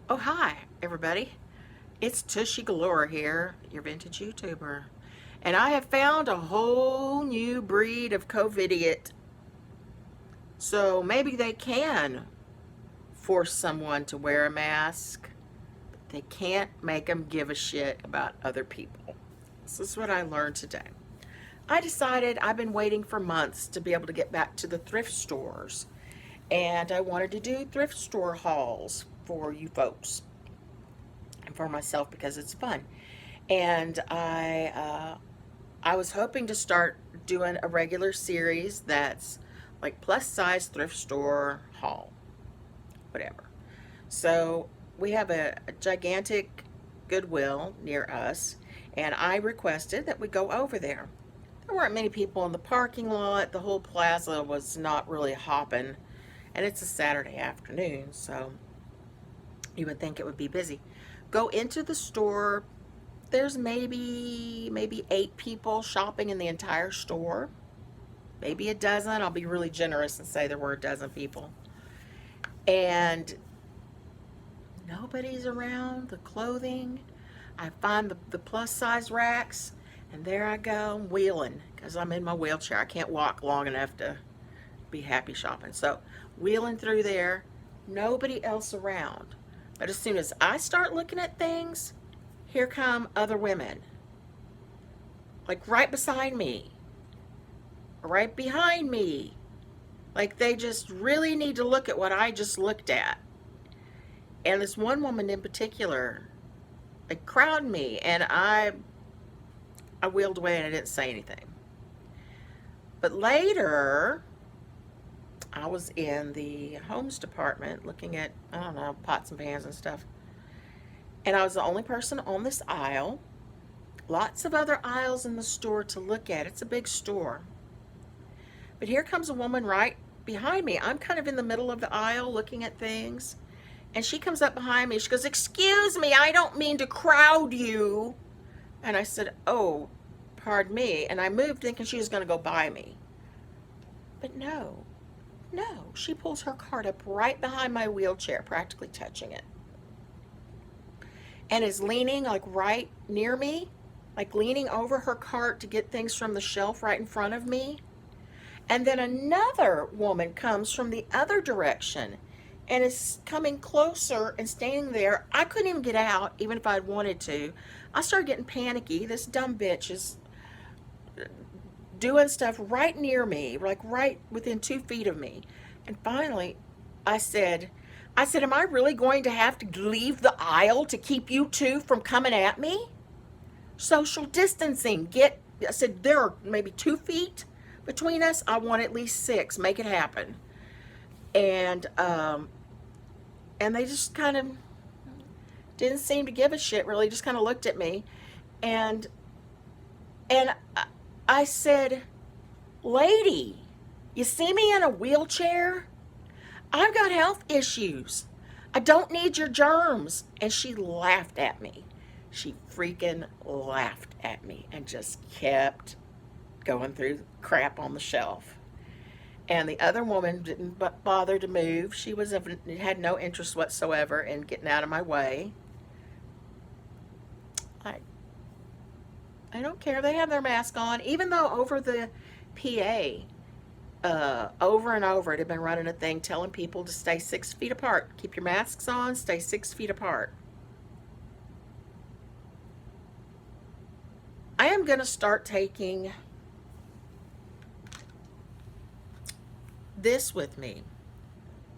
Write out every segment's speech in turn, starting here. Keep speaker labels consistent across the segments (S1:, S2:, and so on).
S1: Oh, hi, everybody. It's Tushy Galore here, your vintage YouTuber. And I have found a whole new breed of Covidiot. So maybe they can force someone to wear a mask, but they can't make them give a shit about other people. This is what I learned today. I decided I've been waiting for months to be able to get back to the thrift stores. And I wanted to do thrift store hauls for you folks and for myself because it's fun. And I was hoping to start doing a regular series that's like plus size thrift store haul, whatever. So we have a gigantic Goodwill near us, and I requested that we go over there. There weren't many people in the parking lot. The whole plaza was not really hopping, and it's a Saturday afternoon, so you would think it would be busy. Go into the store. There's maybe 8 people shopping in the entire store. Maybe a dozen. I'll be really generous and say there were a dozen people. And nobody's around the clothing. I find the plus size racks, and there I go, wheeling, because I'm in my wheelchair. I can't walk long enough to be happy shopping. So wheeling through there, nobody else around. But as soon as I start looking at things, here come other women, like right beside me, right behind me. Like they just really need to look at what I just looked at. And this one woman in particular, like crowded me, and I wheeled away and I didn't say anything. But later, I was in the homes department looking at, I don't know, pots and pans and stuff. And I was the only person on this aisle. Lots of other aisles in the store to look at. It's a big store. But here comes a woman right behind me. I'm kind of in the middle of the aisle looking at things. And she comes up behind me. She goes, "Excuse me, I don't mean to crowd you." And I said, "Oh, pardon me." And I moved thinking she was going to go by me. But no, no. She pulls her cart up right behind my wheelchair, practically touching it. And is leaning like right near me, like leaning over her cart to get things from the shelf right in front of me. And then another woman comes from the other direction and is coming closer and standing there. I couldn't even get out, even if I'd wanted to. I started getting panicky. This dumb bitch is doing stuff right near me, like right within 2 feet of me. And finally, I said, am I really going to have to leave the aisle to keep you two from coming at me? Social distancing. I said, there are maybe 2 feet between us. I want at least 6. Make it happen. And and they just kind of didn't seem to give a shit. Really, just kind of looked at me, and and I said, "Lady, you see me in a wheelchair? I've got health issues. I don't need your germs." And she laughed at me. She freaking laughed at me and just kept going through crap on the shelf. And the other woman didn't bother to move. She had no interest whatsoever in getting out of my way. I I don't care. They have their mask on, even though over the PA, over and over, it had been running a thing telling people to stay 6 feet apart. Keep your masks on. Stay 6 feet apart. I am going to start taking this with me.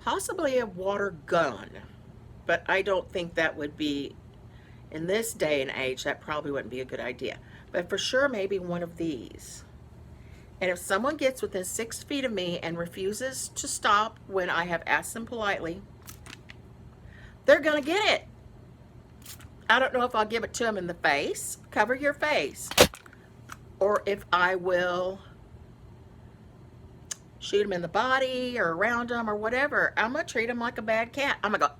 S1: Possibly a water gun, but I don't think that would be, in this day and age, that probably wouldn't be a good idea. But for sure, maybe one of these. And if someone gets within 6 feet of me and refuses to stop when I have asked them politely, they're going to get it. I don't know if I'll give it to them in the face, cover your face, or if I will shoot them in the body or around them or whatever. I'm going to treat them like a bad cat. I'm going to go,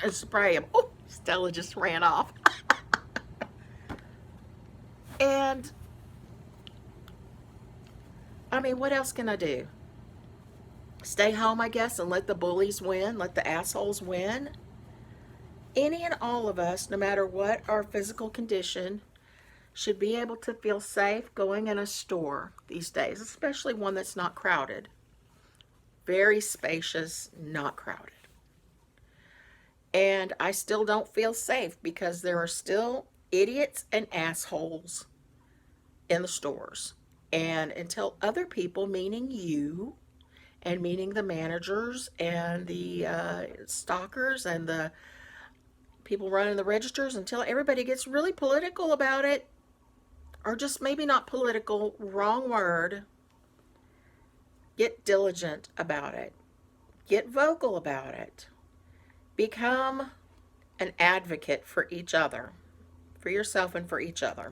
S1: and spray them. Oh, Stella just ran off. And, I mean, what else can I do? Stay home, I guess, and let the bullies win, let the assholes win? Any and all of us, no matter what our physical condition, should be able to feel safe going in a store these days, especially one that's not crowded. Very spacious, not crowded. And I still don't feel safe because there are still idiots and assholes in the stores. And until other people, meaning you, and meaning the managers and the stockers and the people running the registers, until everybody gets really political about it, or just maybe not political, wrong word, get diligent about it, get vocal about it, become an advocate for each other, for yourself and for each other,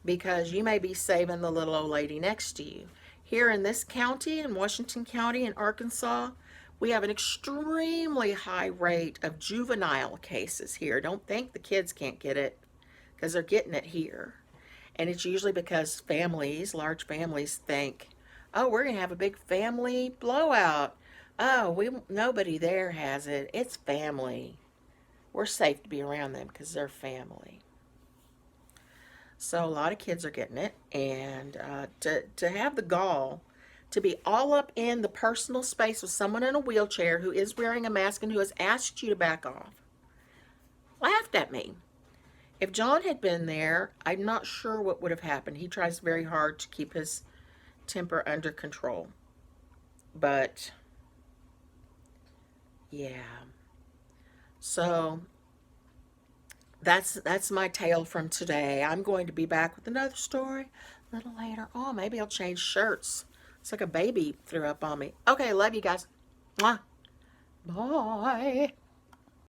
S1: because you may be saving the little old lady next to you. Here in this county, in Washington County in Arkansas, we have an extremely high rate of juvenile cases here. Don't think the kids can't get it, because they're getting it here. And it's usually because families, large families, think, oh, we're going to have a big family blowout. Oh, nobody there has it. It's family. We're safe to be around them because they're family. So a lot of kids are getting it. And to have the gall to be all up in the personal space of someone in a wheelchair who is wearing a mask and who has asked you to back off, laughed at me. If John had been there, I'm not sure what would have happened. He tries very hard to keep his temper under control. But, yeah. So, that's my tale from today. I'm going to be back with another story a little later. Oh, maybe I'll change shirts. It's like a baby threw up on me. Okay, love you guys. Mwah. Bye.